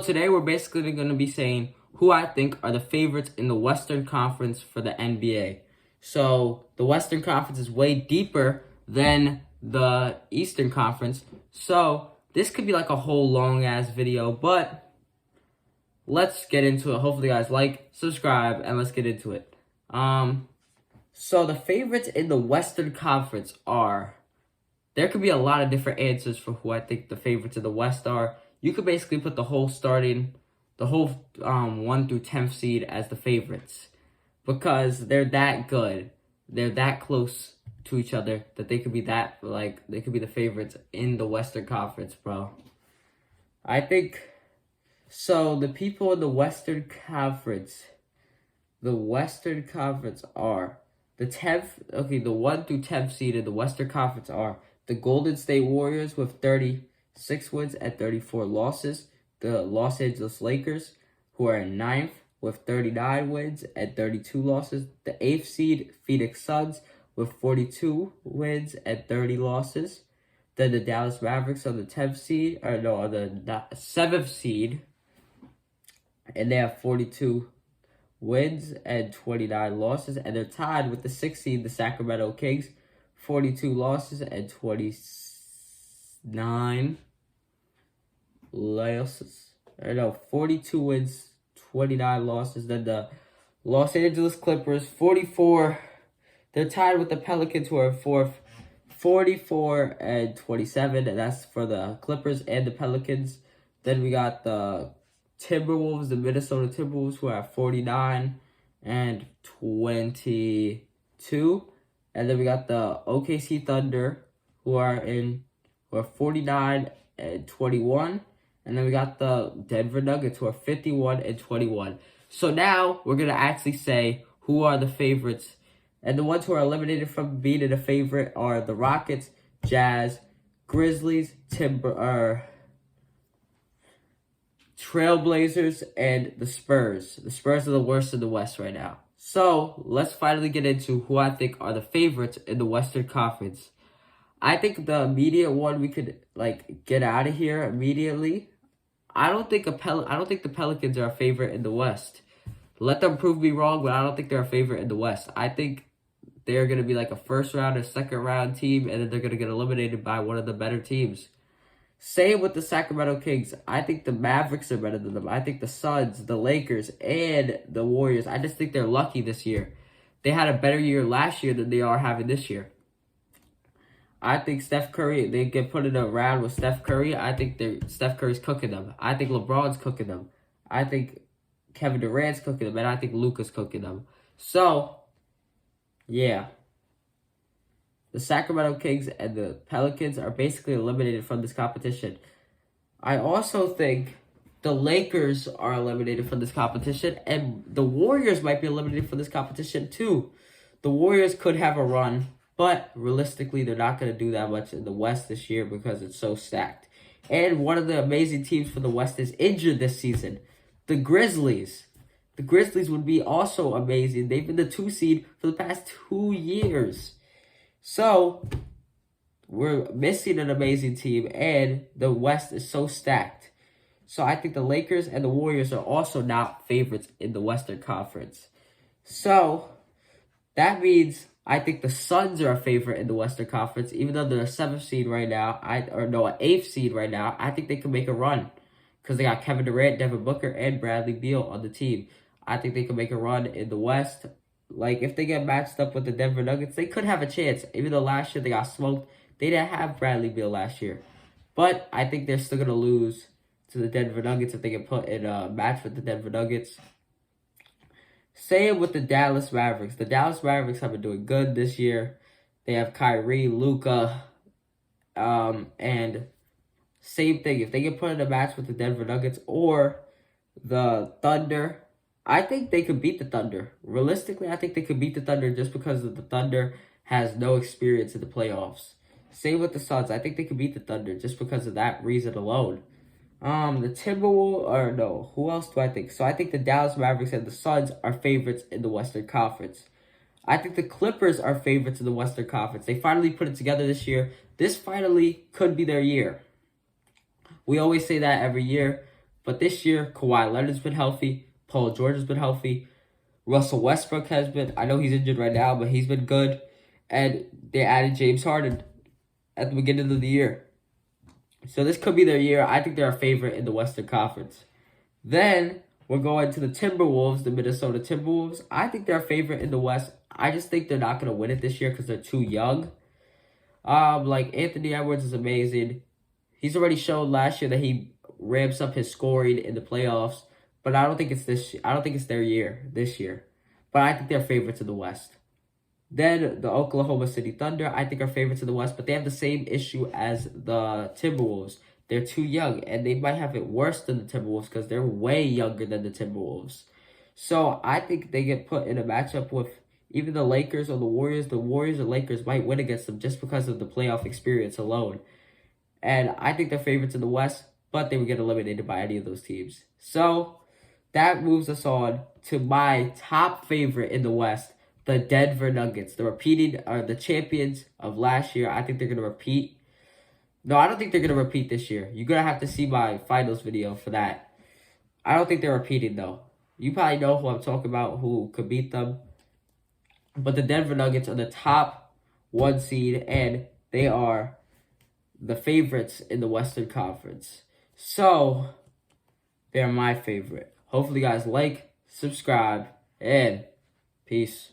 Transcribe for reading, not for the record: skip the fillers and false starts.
Today we're basically going to be saying who I think are the favorites in the Western Conference for the NBA. So the Western Conference is way deeper than the Eastern Conference. So this could be like a whole long ass video, but let's get into it. Hopefully you guys like, subscribe, and let's get into it. So the favorites in the Western Conference are, there could be a lot of different answers for who I think the favorites of the West are. You could basically put the whole 1 through 10th seed as the favorites because they're that good. They're that close to each other that they could be they could be the favorites in the Western Conference, bro. I think so. The people in the Western Conference are the 1 through 10th seed in the Western Conference are the Golden State Warriors with 36 wins and 34 losses. The Los Angeles Lakers, who are in 9th with 39 wins and 32 losses. The 8th seed, Phoenix Suns, with 42 wins and 30 losses. Then the Dallas Mavericks on the 7th seed, and they have 42 wins and 29 losses. And they're tied with the 6th seed, the Sacramento Kings, 42 losses and 29 losses. 42 wins, 29 losses. Then the Los Angeles Clippers, 44. They're tied with the Pelicans, who are 4th, 44 and 27. And that's for the Clippers and the Pelicans. Then we got the Timberwolves, the Minnesota Timberwolves, who are 49 and 22. And then we got the OKC Thunder, who are 49 and 21. And then we got the Denver Nuggets, who are 51 and 21. So now we're going to actually say who are the favorites. And the ones who are eliminated from being a favorite are the Rockets, Jazz, Grizzlies, Trailblazers, and the Spurs. The Spurs are the worst in the West right now. So let's finally get into who I think are the favorites in the Western Conference. I think the immediate one we could get out of here immediately. I don't think the Pelicans are a favorite in the West. Let them prove me wrong, but I don't think they're a favorite in the West. I think they're going to be like a first round or second round team, and then they're going to get eliminated by one of the better teams. Same with the Sacramento Kings. I think the Mavericks are better than them. I think the Suns, the Lakers, and the Warriors, I just think they're lucky this year. They had a better year last year than they are having this year. I think Steph Curry, they get put in a round with Steph Curry. I think Steph Curry's cooking them. I think LeBron's cooking them. I think Kevin Durant's cooking them. And I think Luka's cooking them. So, yeah. The Sacramento Kings and the Pelicans are basically eliminated from this competition. I also think the Lakers are eliminated from this competition, and the Warriors might be eliminated from this competition too. The Warriors could have a run, but realistically, they're not going to do that much in the West this year because it's so stacked. And one of the amazing teams for the West is injured this season, the Grizzlies. The Grizzlies would be also amazing. They've been the 2 seed for the past 2 years. So, we're missing an amazing team, and the West is so stacked. So, I think the Lakers and the Warriors are also not favorites in the Western Conference. So, that means I think the Suns are a favorite in the Western Conference, even though they're a 7th seed right now, an 8th seed right now. I think they can make a run because they got Kevin Durant, Devin Booker, and Bradley Beal on the team. I think they can make a run in the West. If they get matched up with the Denver Nuggets, they could have a chance. Even though last year they got smoked, they didn't have Bradley Beal last year. But I think they're still going to lose to the Denver Nuggets if they get put in a match with the Denver Nuggets. Same with the Dallas Mavericks. The Dallas Mavericks have been doing good this year. They have Kyrie, Luka, and same thing. If they get put in a match with the Denver Nuggets or the Thunder, I think they could beat the Thunder. Realistically, I think they could beat the Thunder just because the Thunder has no experience in the playoffs. Same with the Suns. I think they could beat the Thunder just because of that reason alone. The Timberwolves, who else do I think? So I think the Dallas Mavericks and the Suns are favorites in the Western Conference. I think the Clippers are favorites in the Western Conference. They finally put it together this year. This finally could be their year. We always say that every year, But this year, Kawhi Leonard's been healthy. Paul George has been healthy. Russell Westbrook has been, I know he's injured right now, but he's been good. And they added James Harden at the beginning of the year. So this could be their year. I think they're a favorite in the Western Conference. Then we're going to the Timberwolves, the Minnesota Timberwolves. I think they're a favorite in the West. I just think they're not going to win it this year because they're too young. Like Anthony Edwards is amazing. He's already shown last year that he ramps up his scoring in the playoffs. But I don't think it's their year this year. But I think they're favorites in the West. Then the Oklahoma City Thunder, I think, are favorites in the West, but they have the same issue as the Timberwolves. They're too young, and they might have it worse than the Timberwolves because they're way younger than the Timberwolves. So I think they get put in a matchup with even the Lakers or the Warriors. The Warriors or Lakers might win against them just because of the playoff experience alone. And I think they're favorites in the West, but they would get eliminated by any of those teams. So that moves us on to my top favorite in the West, the Denver Nuggets. The champions of last year. I think they're going to repeat. No, I don't think they're going to repeat this year. You're going to have to see my finals video for that. I don't think they're repeating, though. You probably know who I'm talking about, who could beat them. But the Denver Nuggets are the top 1 seed, and they are the favorites in the Western Conference. So, they're my favorite. Hopefully, you guys like, subscribe, and peace.